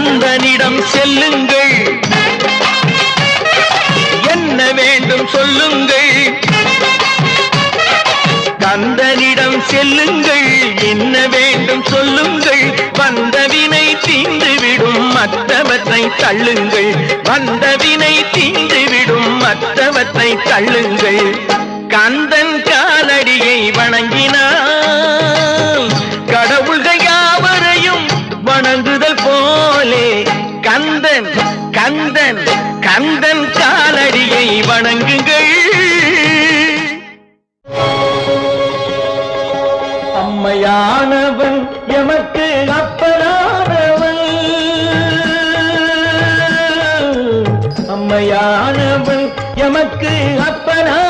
கந்தனிடம் செல்லுங்கள், என்ன வேண்டும் சொல்லுங்கள். கந்தனிடம் செல்லுங்கள், என்ன வேண்டும் சொல்லுங்கள். வந்தவினை தீந்துவிடும் மற்றவற்றை தள்ளுங்கள், வந்தவினை தீந்துவிடும் மற்றவற்றை தள்ளுங்கள். கந்தன் காலடியை வணங்கினான் கடவுள்கள் யாவரையும் வணங்குதல் போலே. கந்தன் கந்தன் கந்தன் காலடியை வணங்குங்கள். அம்மையானவன் எமக்கு அப்பனானவன், அம்மையானவன் எமக்கு அப்பனானவன்.